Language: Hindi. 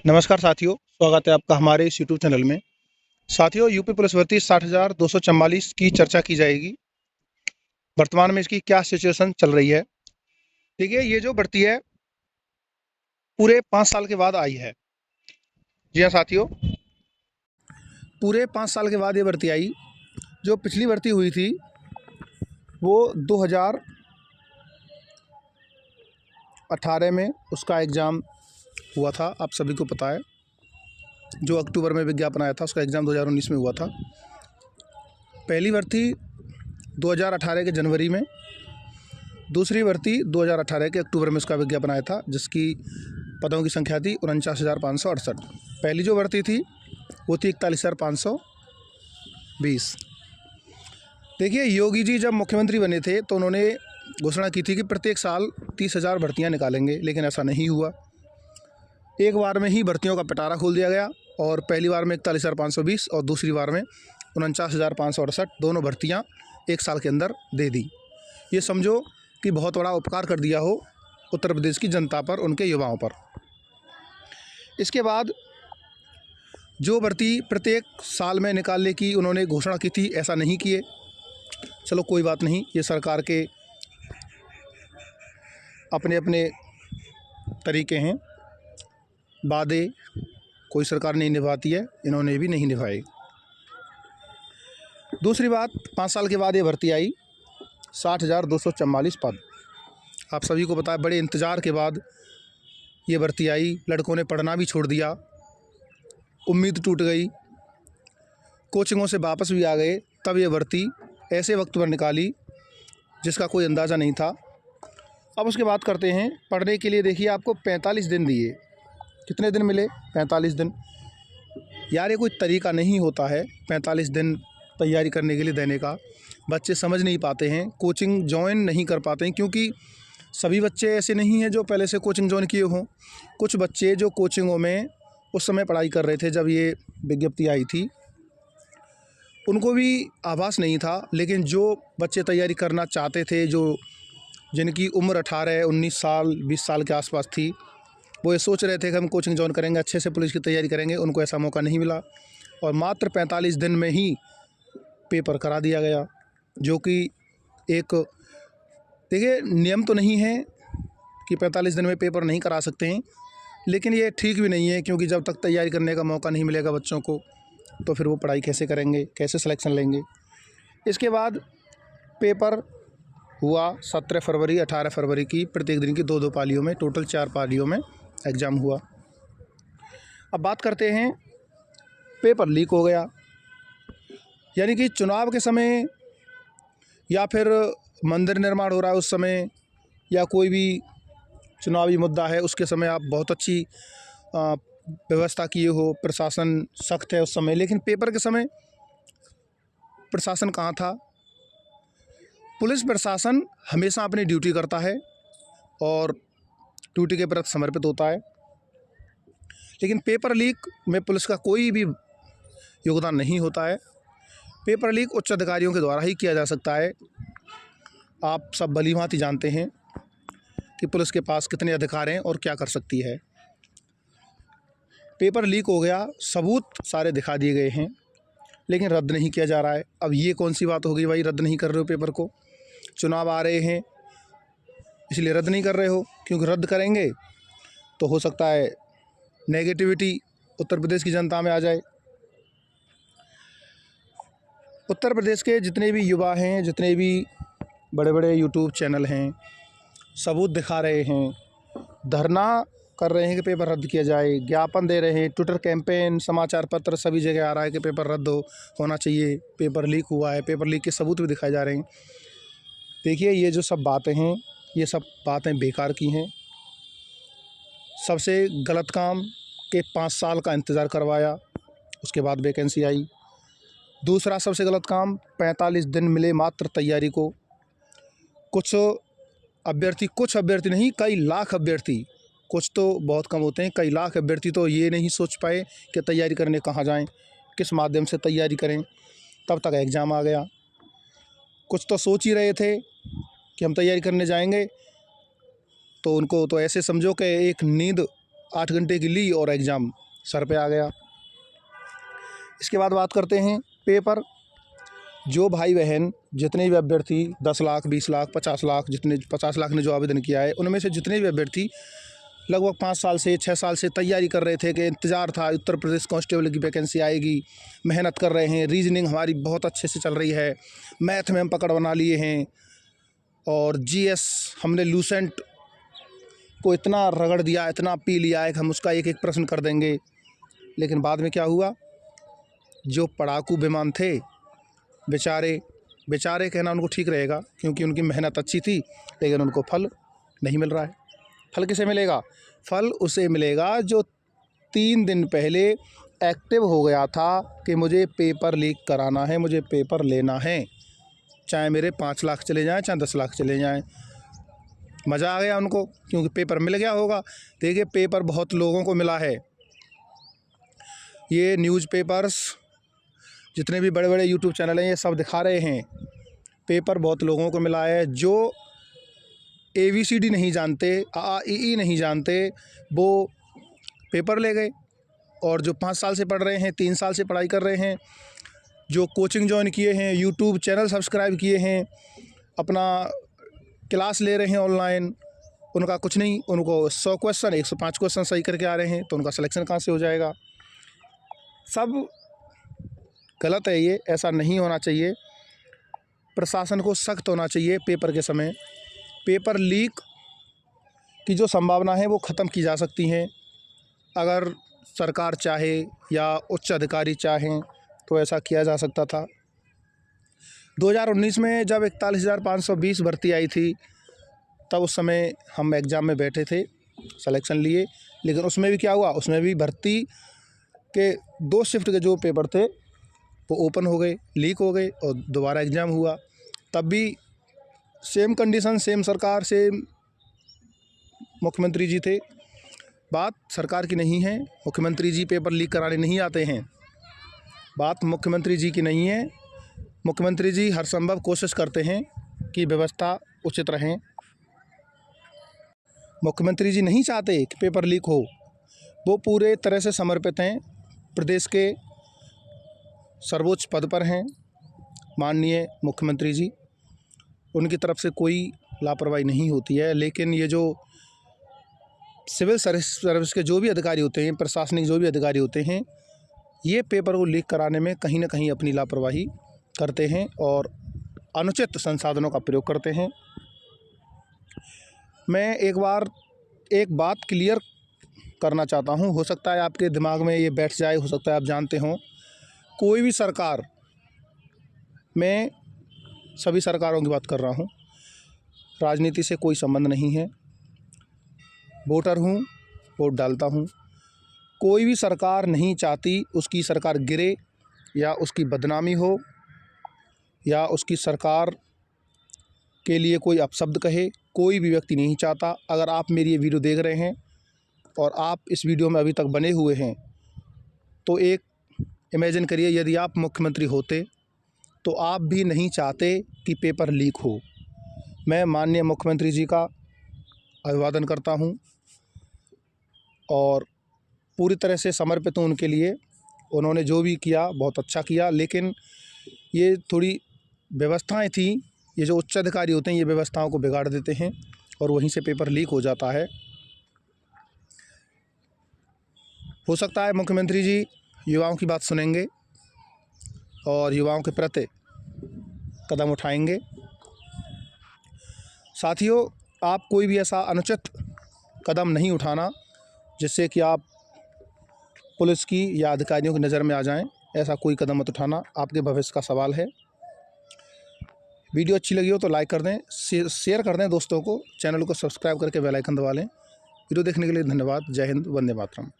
नमस्कार साथियों, स्वागत है आपका हमारे इस यूट्यूब चैनल में। साथियों, यूपी पुलिस भर्ती 60,244 की चर्चा की जाएगी। वर्तमान में इसकी क्या सिचुएशन चल रही है। देखिए, ये जो भर्ती है पूरे 5 साल के बाद आई है। जी हाँ साथियों, पूरे 5 साल के बाद ये भर्ती आई। जो पिछली भर्ती हुई थी वो 2018 में उसका एग्ज़ाम हुआ था, आप सभी को पता है। जो अक्टूबर में विज्ञापन आया था उसका एग्ज़ाम 2019 में हुआ था। पहली भर्ती 2018 के जनवरी में, दूसरी भर्ती 2018 के अक्टूबर में उसका विज्ञापन आया था, जिसकी पदों की संख्या थी 49,568। पहली जो भर्ती थी वो थी 41,520। देखिए, योगी जी जब मुख्यमंत्री बने थे तो उन्होंने घोषणा की थी कि प्रत्येक साल 30,000 भर्तियाँ निकालेंगे, लेकिन ऐसा नहीं हुआ। एक बार में ही भर्तियों का पिटारा खोल दिया गया और पहली बार में 41,520 और दूसरी बार में 49,568 दोनों भर्तियाँ एक साल के अंदर दे दी। ये समझो कि बहुत बड़ा उपकार कर दिया हो उत्तर प्रदेश की जनता पर, उनके युवाओं पर। इसके बाद जो भर्ती प्रत्येक साल में निकालने की उन्होंने घोषणा की थी, ऐसा नहीं किए। चलो कोई बात नहीं, ये सरकार के अपने अपने तरीके हैं। वादे कोई सरकार नहीं निभाती है, इन्होंने भी नहीं निभाए। दूसरी बात, 5 साल के बाद ये भर्ती आई, 60,244 पद। आप सभी को पता है, बड़े इंतज़ार के बाद ये भर्ती आई। लड़कों ने पढ़ना भी छोड़ दिया, उम्मीद टूट गई, कोचिंगों से वापस भी आ गए। तब ये भर्ती ऐसे वक्त पर निकाली जिसका कोई अंदाज़ा नहीं था। अब उसके बात करते हैं पढ़ने के लिए। देखिए, आपको 45 दिन दिए। कितने दिन मिले? 45 दिन। यार, ये कोई तरीका नहीं होता है 45 दिन तैयारी करने के लिए देने का। बच्चे समझ नहीं पाते हैं, कोचिंग ज्वाइन नहीं कर पाते हैं, क्योंकि सभी बच्चे ऐसे नहीं हैं जो पहले से कोचिंग ज्वाइन किए हों। कुछ बच्चे जो कोचिंगों में उस समय पढ़ाई कर रहे थे जब ये विज्ञप्ति आई थी, उनको भी आभास नहीं था। लेकिन जो बच्चे तैयारी करना चाहते थे, जो जिनकी उम्र 18, 19 साल, 20 साल के आसपास थी, वो ये सोच रहे थे कि हम कोचिंग ज्वाइन करेंगे, अच्छे से पुलिस की तैयारी करेंगे, उनको ऐसा मौका नहीं मिला और मात्र 45 दिन में ही पेपर करा दिया गया। जो कि एक, देखिए, नियम तो नहीं है कि 45 दिन में पेपर नहीं करा सकते हैं, लेकिन ये ठीक भी नहीं है, क्योंकि जब तक तैयारी करने का मौका नहीं मिलेगा बच्चों को, तो फिर वो पढ़ाई कैसे करेंगे, कैसे सिलेक्शन लेंगे। इसके बाद पेपर हुआ 17 फरवरी, 18 फरवरी की, प्रत्येक दिन की 2-2 पालियों में, टोटल 4 पालियों में एग्ज़ाम हुआ। अब बात करते हैं, पेपर लीक हो गया। यानी कि चुनाव के समय या फिर मंदिर निर्माण हो रहा है उस समय, या कोई भी चुनावी मुद्दा है उसके समय आप बहुत अच्छी व्यवस्था किए हो, प्रशासन सख्त है उस समय, लेकिन पेपर के समय प्रशासन कहाँ था? पुलिस प्रशासन हमेशा अपनी ड्यूटी करता है और ड्यूटी के प्रति समर्पित होता है, लेकिन पेपर लीक में पुलिस का कोई भी योगदान नहीं होता है। पेपर लीक उच्च अधिकारियों के द्वारा ही किया जा सकता है। आप सब भलीभांति जानते हैं कि पुलिस के पास कितने अधिकार हैं और क्या कर सकती है। पेपर लीक हो गया, सबूत सारे दिखा दिए गए हैं, लेकिन रद्द नहीं किया जा रहा है। अब ये कौन सी बात हो गई भाई, रद्द नहीं कर रहे हो पेपर को? चुनाव आ रहे हैं इसलिए रद्द नहीं कर रहे हो, क्योंकि रद्द करेंगे तो हो सकता है नेगेटिविटी उत्तर प्रदेश की जनता में आ जाए। उत्तर प्रदेश के जितने भी युवा हैं, जितने भी बड़े बड़े यूट्यूब चैनल हैं, सबूत दिखा रहे हैं, धरना कर रहे हैं कि पेपर रद्द किया जाए, ज्ञापन दे रहे हैं, ट्विटर कैंपेन, समाचार पत्र, सभी जगह आ रहा है कि पेपर रद्द होना चाहिए, पेपर लीक हुआ है, पेपर लीक के सबूत भी दिखाए जा रहे हैं। देखिए, ये जो सब बातें हैं, ये सब बातें बेकार की हैं। सबसे गलत काम कि 5 साल का इंतज़ार करवाया, उसके बाद वैकेंसी आई। दूसरा सबसे गलत काम, 45 दिन मिले मात्र तैयारी को। कुछ अभ्यर्थी नहीं, कई लाख अभ्यर्थी, कुछ तो बहुत कम होते हैं, कई लाख अभ्यर्थी तो ये नहीं सोच पाए कि तैयारी करने कहाँ जाएं, किस माध्यम से तैयारी करें, तब तक एग्ज़ाम आ गया। कुछ तो सोच ही रहे थे कि हम तैयारी करने जाएंगे, तो उनको तो ऐसे समझो कि एक नींद 8 घंटे की ली और एग्ज़ाम सर पे आ गया। इसके बाद बात करते हैं पेपर। जो भाई बहन जितने भी अभ्यर्थी 10 लाख 20 लाख 50 लाख जितने 50 लाख ने जो आवेदन किया है, उनमें से जितने भी अभ्यर्थी लगभग 5 साल से 6 साल से तैयारी कर रहे थे कि इंतज़ार था उत्तर प्रदेश कांस्टेबल की वैकेंसी आएगी, मेहनत कर रहे हैं, रीजनिंग हमारी बहुत अच्छे से चल रही है, मैथ में हम पकड़ बना लिए हैं और जीएस हमने लूसेंट को इतना रगड़ दिया, इतना पी लिया है कि हम उसका एक एक प्रश्न कर देंगे। लेकिन बाद में क्या हुआ, जो पढ़ाकू विमान थे बेचारे कहना उनको ठीक रहेगा क्योंकि उनकी मेहनत अच्छी थी, लेकिन उनको फल नहीं मिल रहा है। फल किसे मिलेगा? फल उसे मिलेगा जो 3 दिन पहले एक्टिव हो गया था कि मुझे पेपर लीक कराना है, मुझे पेपर लेना है, चाहे मेरे 5 लाख चले जाएं, चाहे 10 लाख चले जाएं। मज़ा आ गया उनको क्योंकि पेपर मिल गया होगा। देखिए, पेपर बहुत लोगों को मिला है। ये न्यूज़पेपर्स जितने भी बड़े बड़े यूट्यूब चैनल हैं, ये सब दिखा रहे हैं पेपर बहुत लोगों को मिला है। जो ABCD नहीं जानते, AAEE नहीं जानते, वो पेपर ले गए। और जो 5 साल से पढ़ रहे हैं, 3 साल से पढ़ाई कर रहे हैं, जो कोचिंग ज्वाइन किए हैं, यूट्यूब चैनल सब्सक्राइब किए हैं, अपना क्लास ले रहे हैं ऑनलाइन, उनका कुछ नहीं। उनको 100 क्वेश्चन 105 क्वेश्चन सही करके आ रहे हैं, तो उनका सिलेक्शन कहाँ से हो जाएगा? सब गलत है, ये ऐसा नहीं होना चाहिए। प्रशासन को सख्त होना चाहिए पेपर के समय। पेपर लीक की जो संभावना है वो ख़त्म की जा सकती हैं अगर सरकार चाहे या उच्च अधिकारी चाहें तो ऐसा किया जा सकता था। 2019 में जब 41,520 भर्ती आई थी, तब उस समय हम एग्ज़ाम में बैठे थे, सिलेक्शन लिए, लेकिन उसमें भी क्या हुआ, उसमें भी भर्ती के 2 शिफ्ट के जो पेपर थे वो ओपन हो गए, लीक हो गए और दोबारा एग्ज़ाम हुआ। तब भी सेम कंडीशन, सेम सरकार, सेम मुख्यमंत्री जी थे। बात सरकार की नहीं है, मुख्यमंत्री जी पेपर लीक कराने नहीं आते हैं। बात मुख्यमंत्री जी की नहीं है। मुख्यमंत्री जी हर संभव कोशिश करते हैं कि व्यवस्था उचित रहें। मुख्यमंत्री जी नहीं चाहते कि पेपर लीक हो। वो पूरे तरह से समर्पित हैं, प्रदेश के सर्वोच्च पद पर हैं माननीय मुख्यमंत्री जी। उनकी तरफ से कोई लापरवाही नहीं होती है। लेकिन ये जो सिविल सर्विस के जो भी अधिकारी होते हैं, प्रशासनिक जो भी अधिकारी होते हैं, ये पेपर को लीक कराने में कहीं ना कहीं अपनी लापरवाही करते हैं और अनुचित संसाधनों का प्रयोग करते हैं। मैं एक बात क्लियर करना चाहता हूँ, हो सकता है आपके दिमाग में ये बैठ जाए, हो सकता है आप जानते हों, कोई भी सरकार, मैं सभी सरकारों की बात कर रहा हूँ, राजनीति से कोई संबंध नहीं है, वोटर हूँ, वोट डालता हूँ। कोई भी सरकार नहीं चाहती उसकी सरकार गिरे या उसकी बदनामी हो या उसकी सरकार के लिए कोई अपशब्द कहे, कोई भी व्यक्ति नहीं चाहता। अगर आप मेरी ये वीडियो देख रहे हैं और आप इस वीडियो में अभी तक बने हुए हैं, तो एक इमेजिन करिए, यदि आप मुख्यमंत्री होते तो आप भी नहीं चाहते कि पेपर लीक हो। मैं माननीय मुख्यमंत्री जी का अभिवादन करता हूं और पूरी तरह से समर्पित हूं उनके लिए। उन्होंने जो भी किया बहुत अच्छा किया, लेकिन ये थोड़ी व्यवस्थाएं थी, ये जो उच्च अधिकारी होते हैं ये व्यवस्थाओं को बिगाड़ देते हैं और वहीं से पेपर लीक हो जाता है। हो सकता है मुख्यमंत्री जी युवाओं की बात सुनेंगे और युवाओं के प्रति कदम उठाएंगे। साथियों, आप कोई भी ऐसा अनुचित कदम नहीं उठाना जिससे कि आप पुलिस की या अधिकारियों की नज़र में आ जाएं। ऐसा कोई कदम मत उठाना, आपके भविष्य का सवाल है। वीडियो अच्छी लगी हो तो लाइक कर दें, शेयर कर दें दोस्तों को, चैनल को सब्सक्राइब करके बेल आइकन दबा लें। वीडियो देखने के लिए धन्यवाद। जय हिंद, वंदे मातरम।